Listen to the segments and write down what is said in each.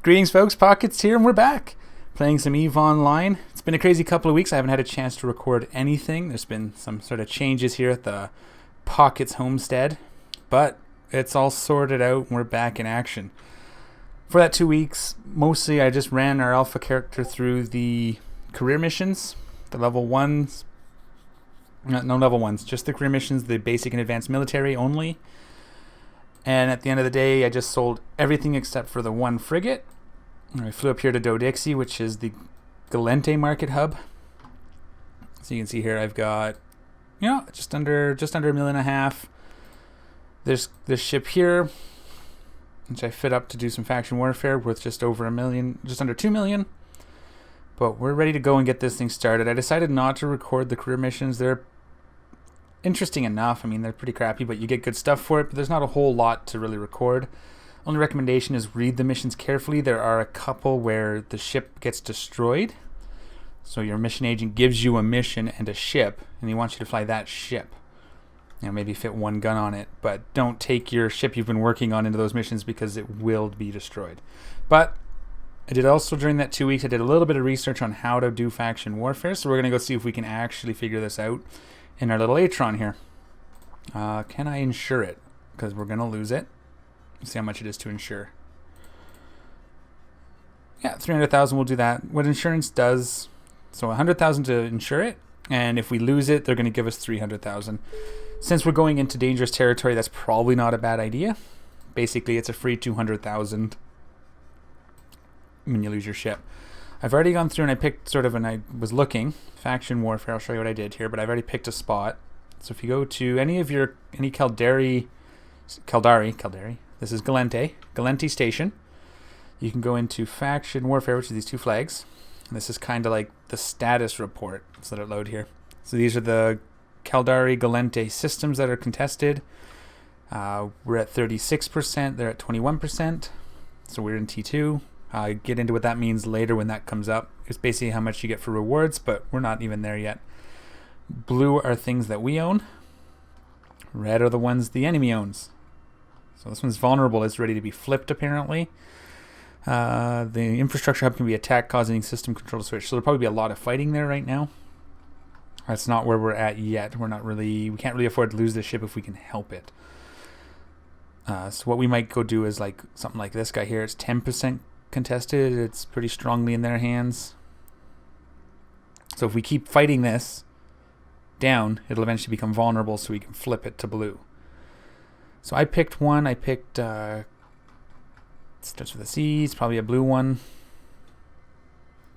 Greetings folks, Pockets here, and we're back playing some EVE Online. It's been a crazy couple of weeks. I haven't had a chance to record anything. There's been some sort of changes here at the Pockets homestead, but it's all sorted out and we're back in action. For that 2 weeks, mostly I just ran our alpha character through the career missions, the level 1s, no level 1s, just the career missions, the basic and advanced military only. And at the end of the day, I just sold everything except for the one frigate. I flew up here to Dodixie, which is the Galente market hub. So you can see here I've got, just under $1.5 million. There's this ship here, which I fit up to do some faction warfare, worth just over $1 million, just under $2 million. But we're ready to go and get this thing started. I decided not to record the career missions. They're interesting enough. I mean, they're pretty crappy, but you get good stuff for it. But there's not a whole lot to really record. Only recommendation is read the missions carefully. There are a couple where the ship gets destroyed. So your mission agent gives you a mission and a ship, and he wants you to fly that ship. Maybe fit one gun on it, but don't take your ship you've been working on into those missions because it will be destroyed. But I did also, during that 2 weeks, I did a little bit of research on how to do faction warfare. So we're going to go see if we can actually figure this out in our little Atron here. Can I insure it? Because we're going to lose it. Let's see how much it is to insure. Yeah, 300,000 will do that. What insurance does, so 100,000 to insure it, and if we lose it, they're going to give us 300,000. Since we're going into dangerous territory, that's probably not a bad idea. Basically, it's a free 200,000 when you lose your ship. I've already gone through and I picked and I was looking, faction warfare, I'll show you what I did here, but I've already picked a spot. So if you go to any Caldari, this is Galente Station. You can go into faction warfare, which is these two flags. And this is kind of like the status report. Let's let it load here. So these are the Caldari Galente systems that are contested. We're at 36%, they're at 21%. So we're in T2. Get into what that means later when that comes up. It's basically how much you get for rewards, but we're not even there yet. Blue are things that we own. Red are the ones the enemy owns. So this one's vulnerable. It's ready to be flipped, apparently. The infrastructure hub can be attacked, causing system control to switch. So there'll probably be a lot of fighting there right now. That's not where we're at yet. We can't really afford to lose this ship if we can help it. So what we might go do is like something like this guy here. It's 10% contested. It's pretty strongly in their hands. So if we keep fighting this down, it'll eventually become vulnerable, so we can flip it to blue. So I picked one. I picked starts with a C. It's probably a blue one.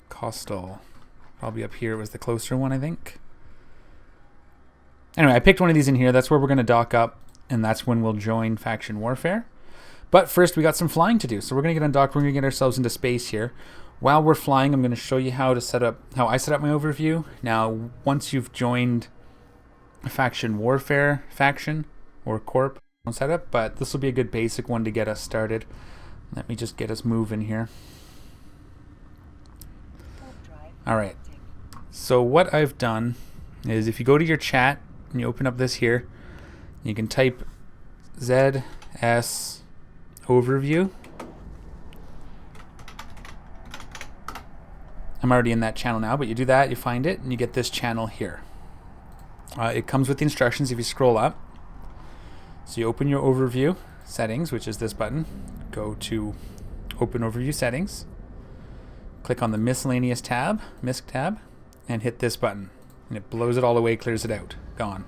Coastal, probably up here was the closer one, I think. Anyway, I picked one of these in here. That's where we're going to dock up, and that's when we'll join faction warfare. But first, we got some flying to do. So we're going to get undocked. We're going to get ourselves into space here. While we're flying, I'm going to show you how I set up my overview. Now, once you've joined a faction warfare faction or corp setup, but this will be a good basic one to get us started. Let me just get us moving here. All right. So what I've done is if you go to your chat and you open up this here, you can type ZS overview. I'm already in that channel now, but you do that, you find it, and you get this channel here. It comes with the instructions if you scroll up. So you open your overview settings, which is this button. Go to open overview settings. Click on the miscellaneous tab, MISC tab, and hit this button. And it blows it all away, clears it out. Gone.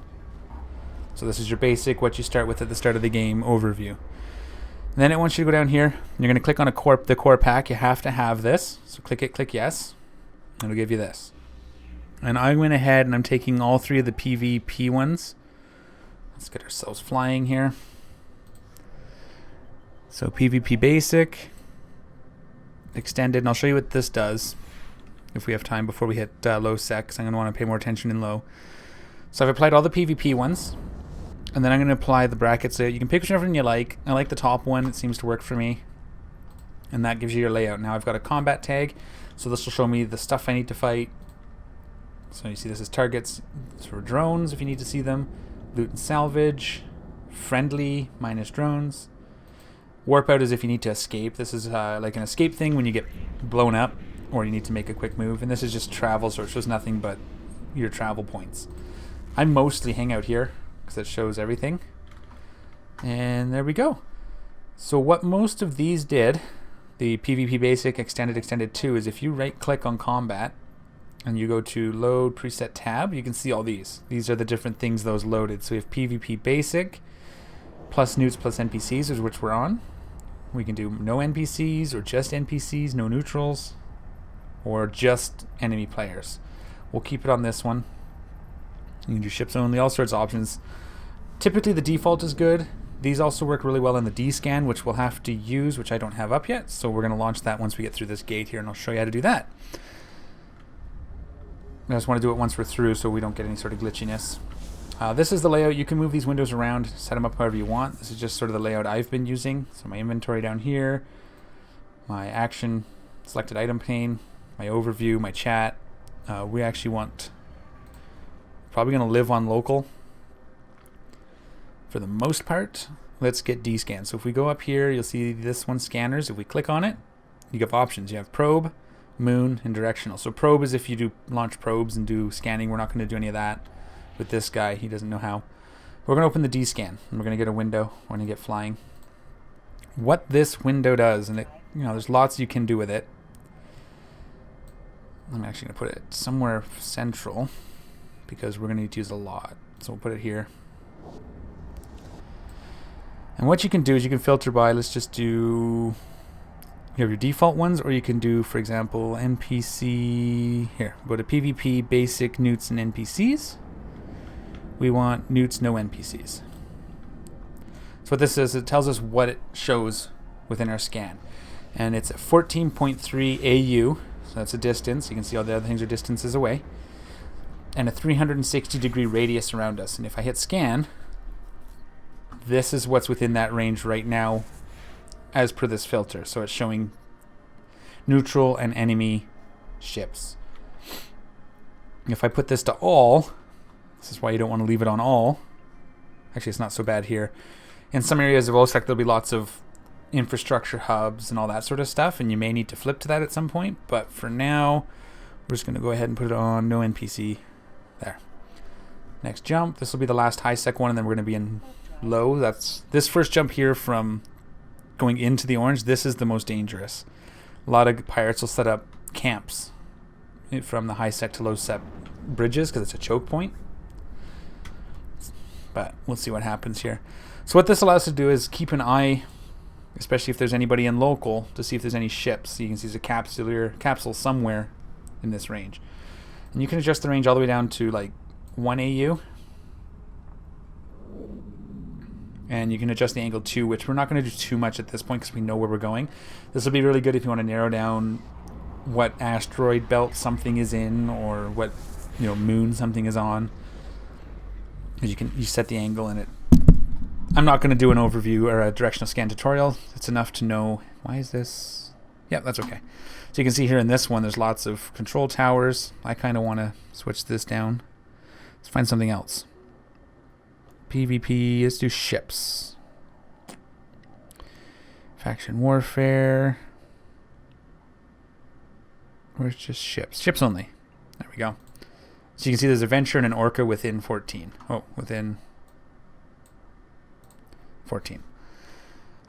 So this is your basic, what you start with at the start of the game overview. And then it wants you to go down here. You're going to click on the core pack. You have to have this. So click it, click yes. It'll give you this. And I went ahead and I'm taking all three of the PvP ones. Let's get ourselves flying here. So PvP basic, extended, and I'll show you what this does if we have time before we hit lowsec, because I'm going to want to pay more attention in low. So I've applied all the PvP ones. And then I'm going to apply the brackets. So you can pick whichever one you like. I like the top one. It seems to work for me. And that gives you your layout. Now I've got a combat tag. So this will show me the stuff I need to fight. So you see this is targets. It's for drones if you need to see them. Loot and salvage. Friendly minus drones. Warp out is if you need to escape. This is like an escape thing when you get blown up or you need to make a quick move. And this is just travel, so it shows nothing but your travel points. I mostly hang out here because it shows everything. And there we go. So what most of these did, the PvP Basic, Extended, Extended 2, is if you right-click on Combat and you go to Load Preset Tab, you can see all these. These are the different things those loaded. So we have PvP Basic, plus Newts, plus NPCs, is which we're on. We can do no NPCs, or just NPCs, no neutrals, or just enemy players. We'll keep it on this one. You can do ships only, all sorts of options. Typically the default is good. These also work really well in the D-scan, which we'll have to use, which I don't have up yet. So we're going to launch that once we get through this gate here, and I'll show you how to do that. I just want to do it once we're through so we don't get any sort of glitchiness. This is the layout. You can move these windows around, set them up however you want. This is just sort of the layout I've been using. So my inventory down here, my action, selected item pane, my overview, my chat. We actually want, probably going to live on local for the most part. Let's get D-scan. So if we go up here, you'll see this one, scanners. If we click on it, you have options. You have probe, moon, and directional. So probe is if you do launch probes and do scanning. We're not going to do any of that with this guy. He doesn't know how. We're going to open the D-scan, and we're going to get a window. We're going to get flying. What this window does, and it, there's lots you can do with it. I'm actually going to put it somewhere central because we're going to need to use a lot. So we'll put it here. And what you can do is you can filter by, let's just do, you have your default ones, or you can do, for example, NPC, here, go to PvP, Basic, Newts, and NPCs. We want Newts, no NPCs. So what this is, it tells us what it shows within our scan. And it's at 14.3 AU, so that's a distance. You can see all the other things are distances away. And a 360-degree radius around us. And if I hit scan, this is what's within that range right now as per this filter. So it's showing neutral and enemy ships. If I put this to all, this is why you don't want to leave it on all. Actually, it's not so bad here. In some areas of lowsec, there'll be lots of infrastructure hubs and all that sort of stuff, and you may need to flip to that at some point. But for now, we're just going to go ahead and put it on no NPC. There. Next jump. This will be the last high sec one, and then we're going to be in low. That's this first jump here from going into the orange. This is the most dangerous. A lot of pirates will set up camps from the high sec to low sec bridges because it's a choke point. But we'll see what happens here. So what this allows us to do is keep an eye, especially if there's anybody in local, to see if there's any ships. So you can see there's a capsule somewhere in this range. And you can adjust the range all the way down to like 1 AU. And you can adjust the angle too, which we're not going to do too much at this point because we know where we're going. This will be really good if you want to narrow down what asteroid belt something is in, or what moon something is on. You set the angle in it. I'm not going to do an overview or a directional scan tutorial. It's enough to know. Why is this? Yeah, that's okay. So you can see here in this one, there's lots of control towers. I kind of want to switch this down. Let's find something else. PvP, let's do ships. Faction warfare. Where's just ships? Ships only. There we go. So you can see there's a Venture and an Orca within 14. Oh, within 14.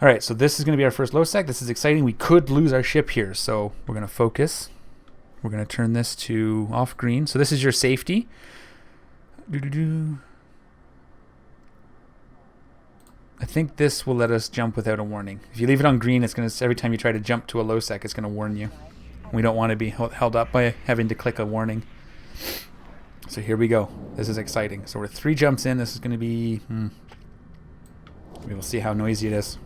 All right, so this is going to be our first low sec. This is exciting. We could lose our ship here, so we're going to focus. We're going to turn this to off green. So this is your safety. I think this will let us jump without a warning. If you leave it on green, it's going to, every time you try to jump to a low sec, it's going to warn you. We don't want to be held up by having to click a warning. So here we go. This is exciting. So we're 3 jumps in. This is going to be... we will see how noisy it is.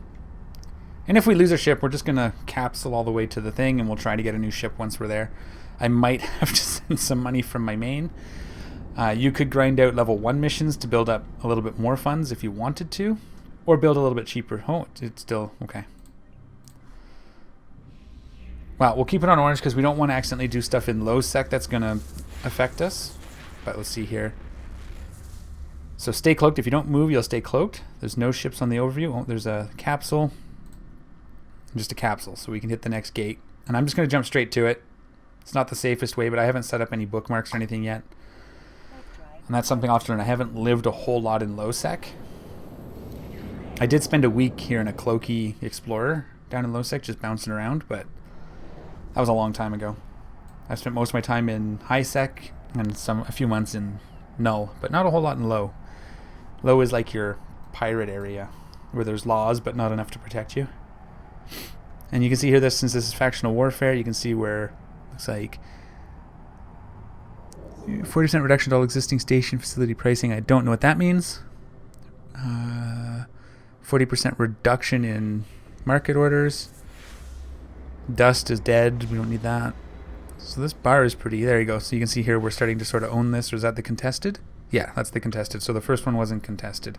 And if we lose our ship, we're just going to capsule all the way to the thing, and we'll try to get a new ship once we're there. I might have to send some money from my main. You could grind out level 1 missions to build up a little bit more funds if you wanted to. Or build a little bit cheaper. Oh, it's still... okay. Well, we'll keep it on orange because we don't want to accidentally do stuff in low sec that's going to affect us. But let's see here. So stay cloaked. If you don't move, you'll stay cloaked. There's no ships on the overview. Oh, there's a capsule. just a capsule, so we can hit the next gate. And I'm just going to jump straight to it. It's not the safest way, but I haven't set up any bookmarks or anything yet. And that's something I'll have to learn. I haven't lived a whole lot in lowsec. I did spend a week here in a Cloaky Explorer down in lowsec, just bouncing around, but that was a long time ago. I spent most of my time in highsec and a few months in null, but not a whole lot in low. Low is like your pirate area, where there's laws, but not enough to protect you. And you can see here, since this is factional warfare, you can see where looks like 40% reduction to all existing station facility pricing. I don't know what that means. 40% reduction in market orders. Dust is dead. We don't need that. So this bar is pretty. There you go. So you can see here we're starting to sort of own this. Or is that the contested? Yeah, that's the contested. So the first one wasn't contested.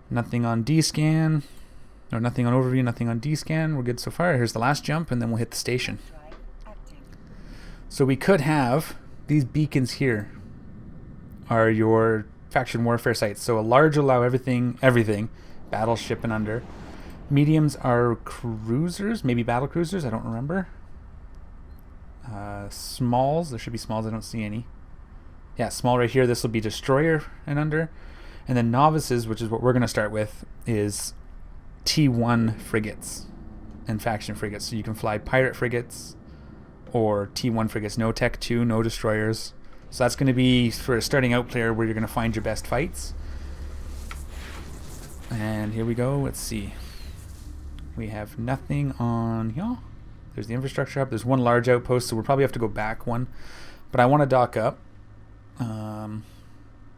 Nothing on D-scan. Or nothing on overview, nothing on D-scan. We're good so far. Here's the last jump, and then we'll hit the station. So we could have these beacons here are your faction warfare sites. So a large allow everything, battleship and under. Mediums are cruisers, maybe battle cruisers, I don't remember. Smalls, there should be smalls, I don't see any. Yeah, small right here, this will be destroyer and under. And then novices, which is what we're going to start with, is T1 frigates and faction frigates. So you can fly pirate frigates or T1 frigates, no Tech 2, no destroyers. So that's going to be for a starting out player where you're going to find your best fights. And here we go. Let's see. We have nothing on here. There's the infrastructure hub. There's one large outpost, so we'll probably have to go back one. But I want to dock up.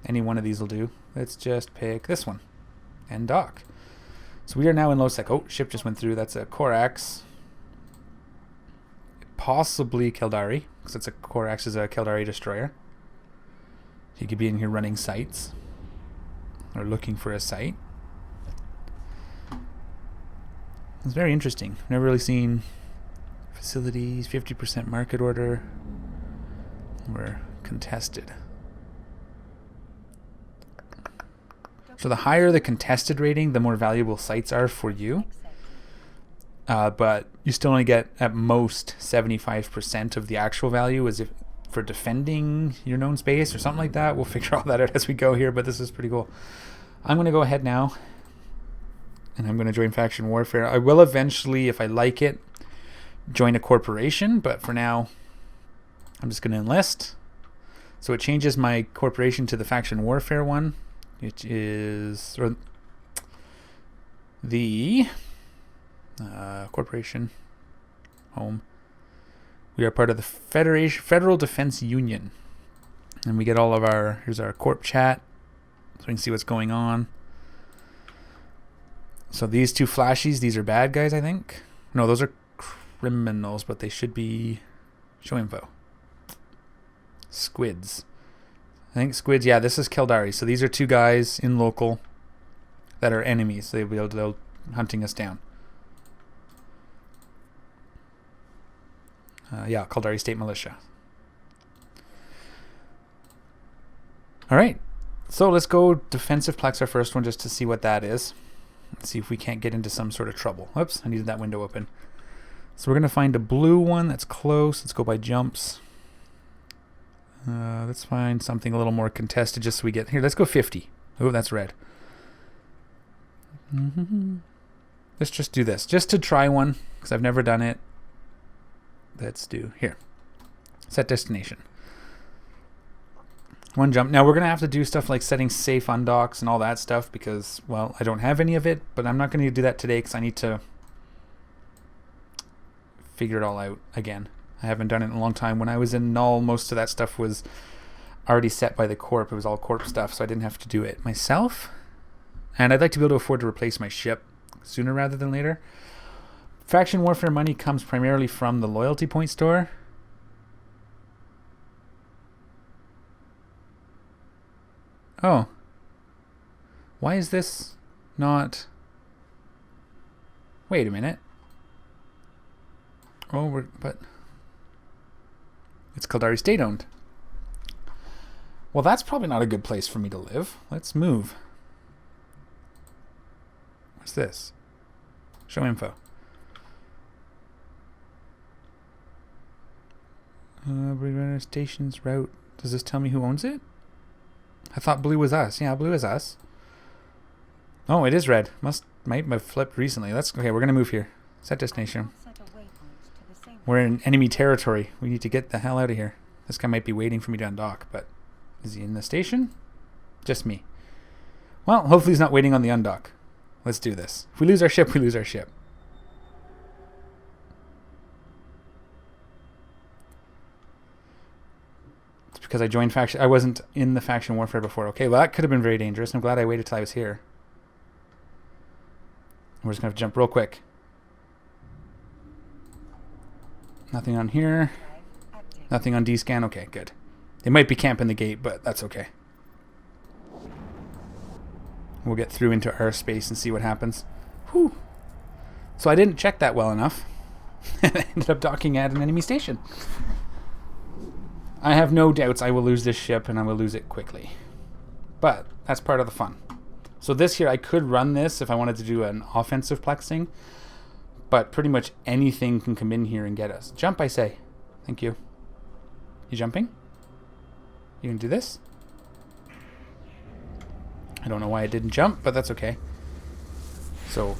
Any one of these will do. Let's just pick this one and dock. So we are now in lowsec. Oh, ship just went through. That's a Corax. Possibly Keldari, because it's a Corax is a Keldari destroyer. You could be in here running sites or looking for a site. It's very interesting. Never really seen facilities, 50% market order. We're contested. So the higher the contested rating, the more valuable sites are for you. But you still only get at most 75% of the actual value as if for defending your known space or something like that. We'll figure all that out as we go here, but this is pretty cool. I'm going to go ahead now and I'm going to join faction warfare. I will eventually, if I like it, join a corporation, but for now I'm just going to enlist. So it changes my corporation to the faction warfare one, which is the corporation home. We are part of the Federal Defense Union, and we get all of our, here's our corp chat so we can see what's going on. So these two flashies, these are bad guys, I think. No, those are criminals, but they should be show info. Squids. I think squids, yeah, this is Keldari. So these are two guys in local that are enemies. They'll be able to hunting us down. Yeah, Keldari State Militia. All right, so let's go defensive plex, our first one, just to see what that is. Let's see if we can't get into some sort of trouble. Oops, I needed that window open. So we're going to find a blue one that's close. Let's go by jumps. Let's find something a little more contested just so we get... Here, let's go 50. Oh, that's red. Let's just do this. Just to try one, because I've never done it. Let's do... Here. Set destination. One jump. Now, we're going to have to do stuff like setting safe undocks and all that stuff because, well, I don't have any of it, but I'm not going to do that today because I need to figure it all out again. I haven't done it in a long time. When I was in Null, most of that stuff was already set by the Corp. It was all Corp stuff, so I didn't have to do it myself. And I'd like to be able to afford to replace my ship sooner rather than later. Faction Warfare money comes primarily from the loyalty point store. Oh. Why is this not... Wait a minute. Oh, but... It's Keldari State owned. Well, that's probably not a good place for me to live. Let's move. What's this? Show info. Our station's route. Does this tell me who owns it? I thought blue was us. Yeah, blue is us. Oh, it is red. Might have flipped recently. Okay, we're gonna move here. Set destination. We're in enemy territory. We need to get the hell out of here. This guy might be waiting for me to undock, but is he in the station? Just me. Well, hopefully he's not waiting on the undock. Let's do this. If we lose our ship, we lose our ship. It's because I joined faction. I wasn't in the faction warfare before. Okay, well that could have been very dangerous. I'm glad I waited till I was here. We're just going to jump real quick. Nothing on here. Nothing on D-scan. Okay, good. They might be camping the gate, but that's okay. We'll get through into our space and see what happens. Whew. So I didn't check that well enough. I ended up docking at an enemy station. I have no doubts I will lose this ship, and I will lose it quickly. But that's part of the fun. So this here, I could run this if I wanted to do an offensive plexing, but pretty much anything can come in here and get us. Jump, I say. Thank you. You jumping? You can do this? I don't know why I didn't jump, but that's okay. So,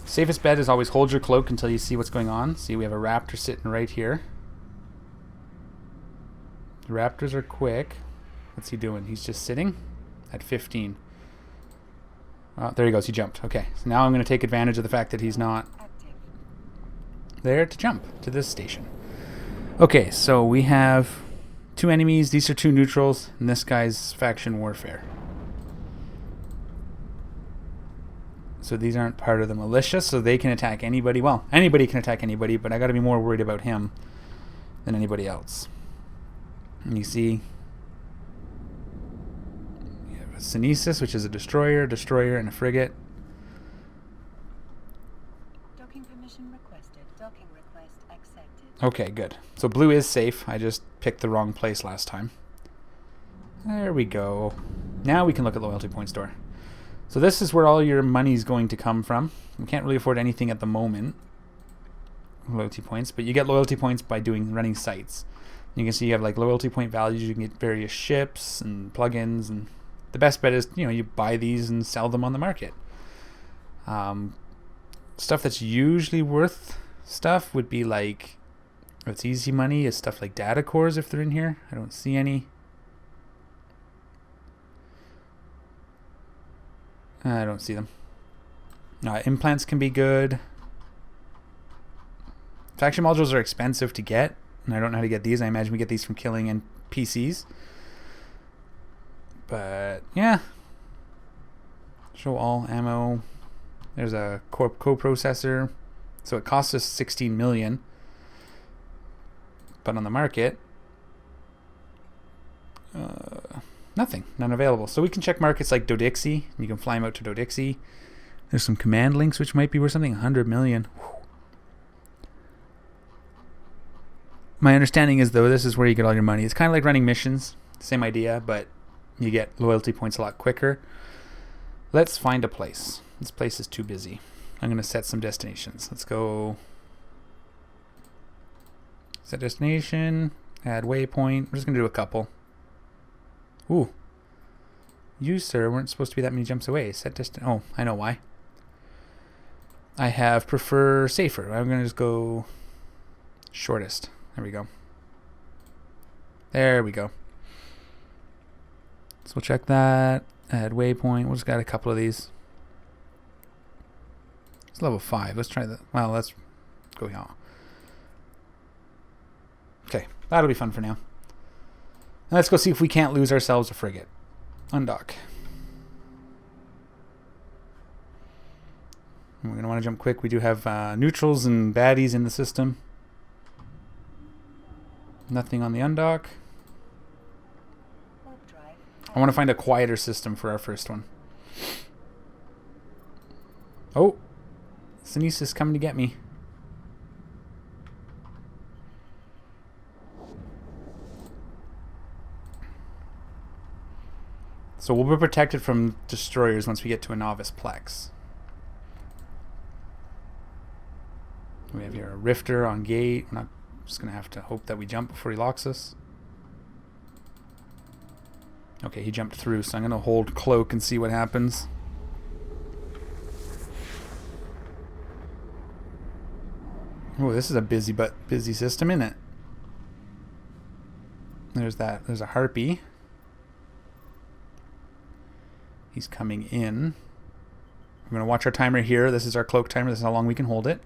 safest bet is always hold your cloak until you see what's going on. See, we have a raptor sitting right here. The raptors are quick. What's he doing? He's just sitting at 15. Oh, there he goes. He jumped. Okay. So now I'm going to take advantage of the fact that he's not there to jump to this station. Okay, so we have 2 enemies. These are 2 neutrals, and this guy's faction warfare. So these aren't part of the militia, so they can attack anybody. Well, anybody can attack anybody, but I got to be more worried about him than anybody else. And you see, you have a Synesis, which is a destroyer, and a frigate. Docking permission requested. Docking request accepted. Okay, good. So blue is safe. I just picked the wrong place last time. There we go. Now we can look at loyalty point store. So this is where all your money's going to come from. We can't really afford anything at the moment. Loyalty points, but you get loyalty points by running sites. You can see you have like loyalty point values. You can get various ships and plugins, and the best bet is you buy these and sell them on the market. Stuff that's usually worth stuff would be like, it's easy money, is stuff like data cores if they're in here. I don't see any. I don't see them. Implants can be good. Faction modules are expensive to get, and I don't know how to get these. I imagine we get these from killing NPCs. But yeah. Show all ammo. There's a coprocessor. So it costs us 16 million. But on the market, nothing. None available. So we can check markets like Dodixie. You can fly them out to Dodixie. There's some command links which might be worth something. 100 million. Whew. My understanding is, though, this is where you get all your money. It's kind of like running missions. Same idea, but you get loyalty points a lot quicker. Let's find a place. This place is too busy. I'm going to set some destinations. Let's go set destination, add waypoint. We're just going to do a couple. Ooh. You, sir, weren't supposed to be that many jumps away. Set destination. Oh, I know why. I have prefer safer. I'm going to just go shortest. There we go. There we go. So we'll check that. Add waypoint. We'll just got a couple of these. It's level 5. Let's try that. Well, let's go here. Okay, that'll be fun for now. Let's go see if we can't lose ourselves a frigate. Undock. We're going to want to jump quick. We do have neutrals and baddies in the system. Nothing on the undock. I want to find a quieter system for our first one. Oh, Synesis is coming to get me. So we'll be protected from destroyers once we get to a novice plex. We have here a rifter on gate. We're not just going to have to hope that we jump before he locks us. Okay, he jumped through, so I'm going to hold cloak and see what happens. Oh, this is a busy system, isn't it? There's a harpy. He's coming in. We're going to watch our timer here. This is our cloak timer. This is how long we can hold it.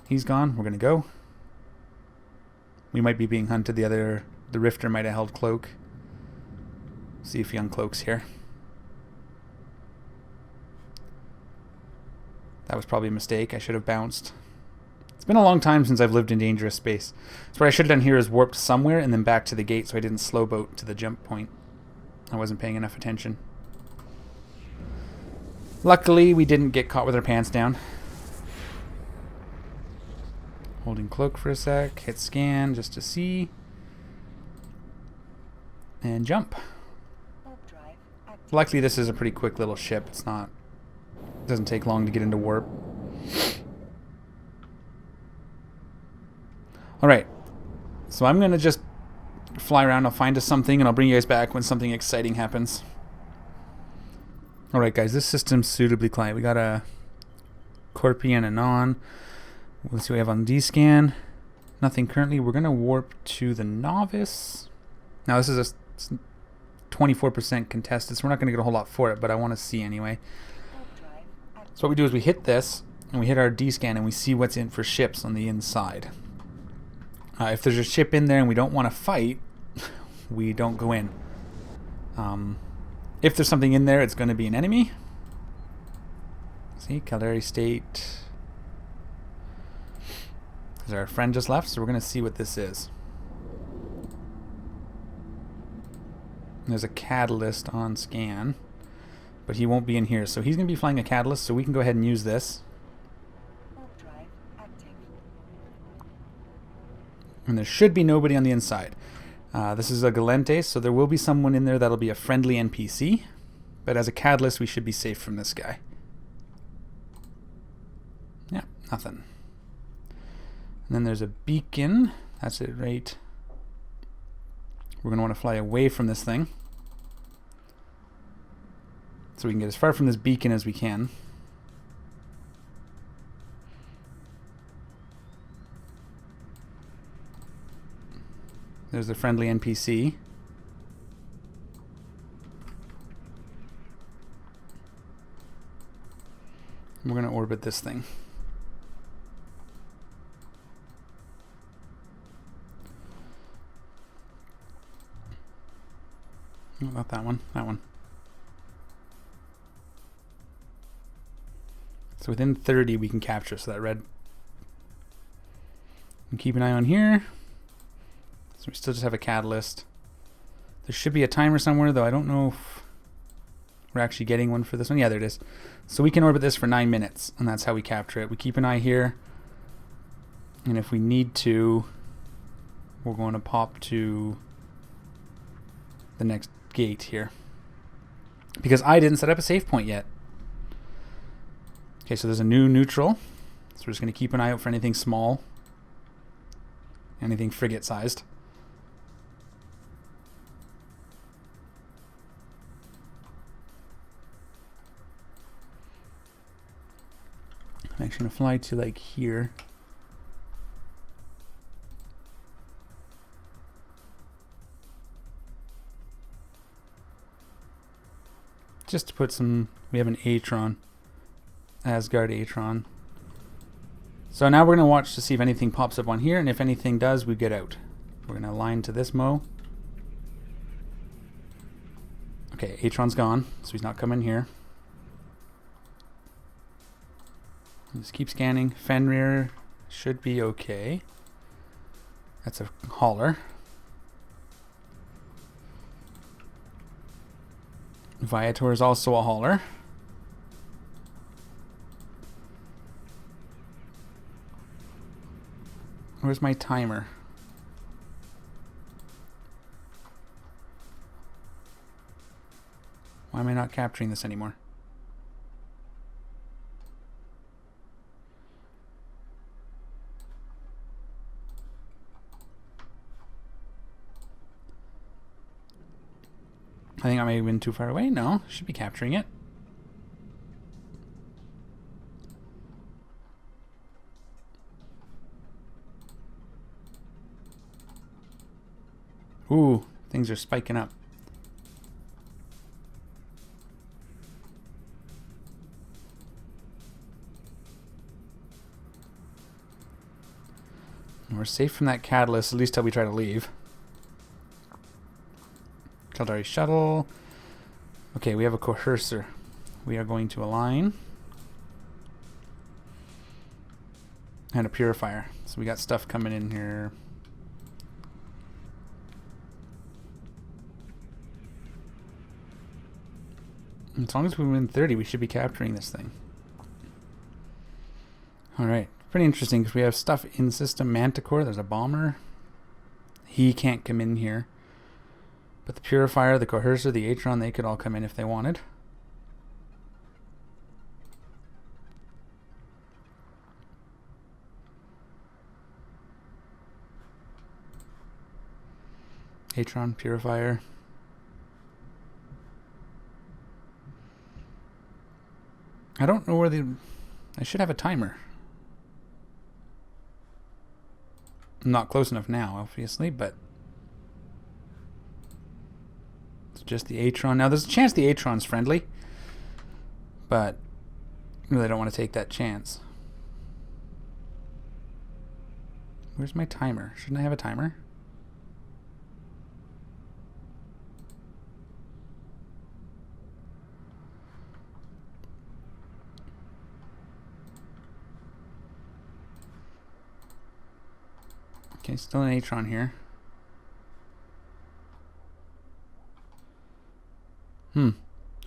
He's gone. We're going to go. We might be being hunted. The Rifter might have held cloak. See if he uncloaks here. That was probably a mistake. I should have bounced. It's been a long time since I've lived in dangerous space. So what I should have done here is warped somewhere and then back to the gate so I didn't slow boat to the jump point. I wasn't paying enough attention. Luckily, we didn't get caught with our pants down. Holding cloak for a sec. Hit scan just to see. And jump. Luckily, this is a pretty quick little ship. It doesn't take long to get into warp. Alright, so I'm going to just fly around, I'll find us something, and I'll bring you guys back when something exciting happens. Alright guys, this system's suitably quiet. We got a Corpian and on. Let's see what we have on D-scan. Nothing currently. We're going to warp to the Novice. Now this is a 24% contested, so we're not going to get a whole lot for it, but I want to see anyway. So what we do is we hit this, and we hit our D-scan, and we see what's in for ships on the inside. If there's a ship in there and we don't want to fight, we don't go in. If there's something in there, it's going to be an enemy. See, Caldari State. Because our friend just left, so we're going to see what this is. There's a catalyst on scan, but he won't be in here. So he's going to be flying a catalyst, so we can go ahead and use this. And there should be nobody on the inside. This is a Galente, so there will be someone in there that'll be a friendly NPC. But as a catalyst, we should be safe from this guy. Yeah, nothing. And then there's a beacon. That's it, right? We're going to want to fly away from this thing. So we can get as far from this beacon as we can. There's the friendly NPC. We're going to orbit this thing. No, not that one. That one. So within 30 we can capture, so that red. And keep an eye on here. So we still just have a catalyst. There should be a timer somewhere, though I don't know if we're actually getting one for this one. Yeah, there it is. So we can orbit this for 9 minutes, and that's how we capture it. We keep an eye here, and if we need to, we're going to pop to the next gate here. Because I didn't set up a save point yet. Okay, so there's a new neutral. So we're just going to keep an eye out for anything small. Anything frigate-sized. I'm actually going to fly to like here. Just to put some, we have an Atron. Asgard Atron. So now we're going to watch to see if anything pops up on here, and if anything does, we get out. We're going to align to this Mo. Okay, Atron's gone, so he's not coming here. Just keep scanning. Fenrir should be okay. That's a hauler. Viator is also a hauler. Where's my timer? Why am I not capturing this anymore? I think I may have been too far away. No, should be capturing it. Ooh, things are spiking up. We're safe from that catalyst, at least till we try to leave. Caldari shuttle. Okay, we have a coercer. We are going to align. And a purifier. So we got stuff coming in here. As long as we win 30, we should be capturing this thing. Alright. Pretty interesting because we have stuff in system. Manticore, there's a bomber. He can't come in here. But the Purifier, the Coercer, the Atron, they could all come in if they wanted. Atron, Purifier. I don't know where I should have a timer. I'm not close enough now, obviously, but it's just the Atron. Now, there's a chance the Atron's friendly, but I really don't want to take that chance. Where's my timer? Shouldn't I have a timer? Okay, still an Atron here.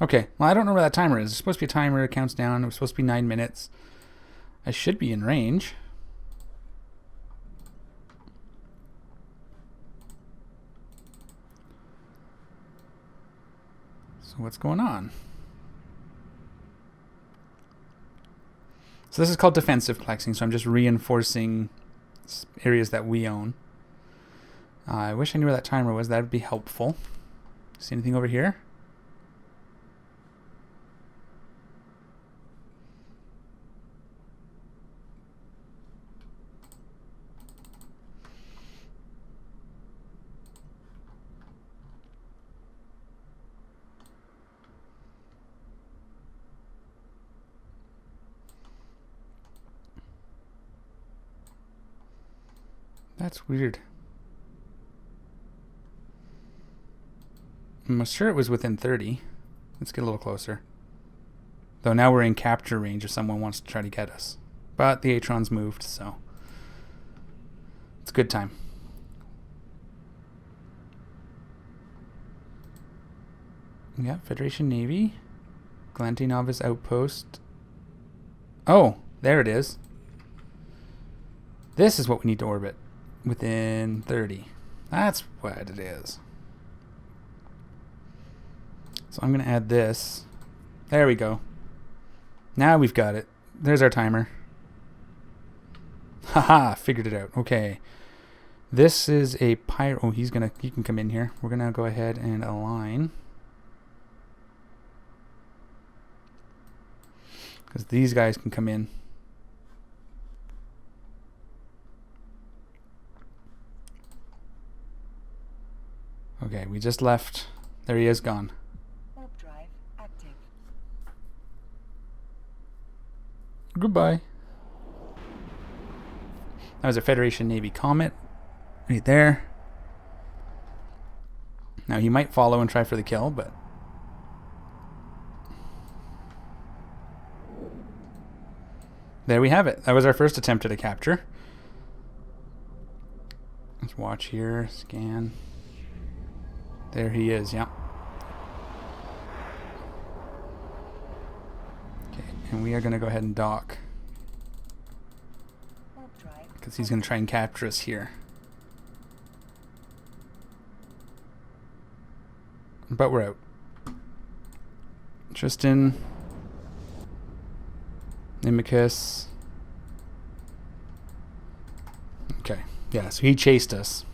Okay, well, I don't know where that timer is. There's supposed to be a timer. It counts down. It was supposed to be 9 minutes. I should be in range. So what's going on? So this is called defensive flexing, so I'm just reinforcing areas that we own. I wish I knew where that timer was. That would be helpful. See anything over here? That's weird. I'm sure it was within 30. Let's get a little closer. Though now we're in capture range if someone wants to try to get us. But the Atron's moved, so it's a good time. Yeah, Federation Navy. Galante Novice Outpost. Oh, there it is. This is what we need to orbit. Within 30. That's what it is. So I'm going to add this. There we go. Now we've got it. There's our timer. Haha, figured it out. Okay. This is a pyro. Oh, he can come in here. We're going to go ahead and align. Because these guys can come in. Okay, we just left. There he is, gone. Warp drive active. Goodbye. That was a Federation Navy Comet. Right there. Now he might follow and try for the kill, but there we have it. That was our first attempt at a capture. Let's watch here. Scan. There he is, yeah. Okay, and we are going to go ahead and dock. Because he's going to try and capture us here. But we're out. Tristan. Nimicus. Okay, yeah, so he chased us.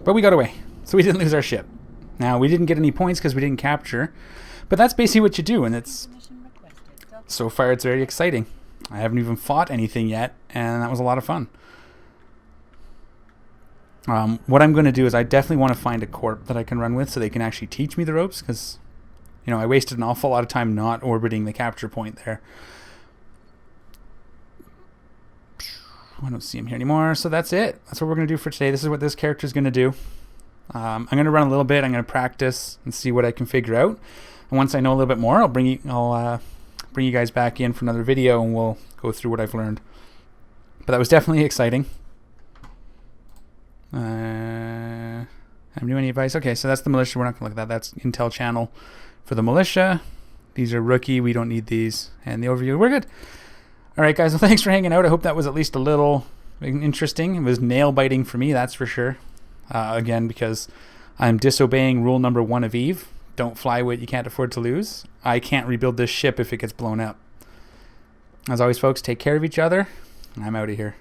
But we got away, so we didn't lose our ship. Now, we didn't get any points because we didn't capture, but that's basically what you do, and it's so far it's very exciting. I haven't even fought anything yet, and that was a lot of fun. What I'm going to do is I definitely want to find a corp that I can run with so they can actually teach me the ropes, because I wasted an awful lot of time not orbiting the capture point there. I don't see him here anymore, so that's it. That's what we're going to do for today. This is what this character is going to do. I'm going to run a little bit. I'm going to practice and see what I can figure out. And once I know a little bit more, I'll bring you guys back in for another video, and we'll go through what I've learned. But that was definitely exciting. Have any advice? Okay, so that's the militia. We're not going to look at that. That's Intel channel for the militia. These are rookie. We don't need these. And the overview. We're good. All right, guys. Well, thanks for hanging out. I hope that was at least a little interesting. It was nail-biting for me, that's for sure. Again, because I'm disobeying rule number 1 of Eve. Don't fly what you can't afford to lose. I can't rebuild this ship if it gets blown up. As always, folks, take care of each other. I'm out of here.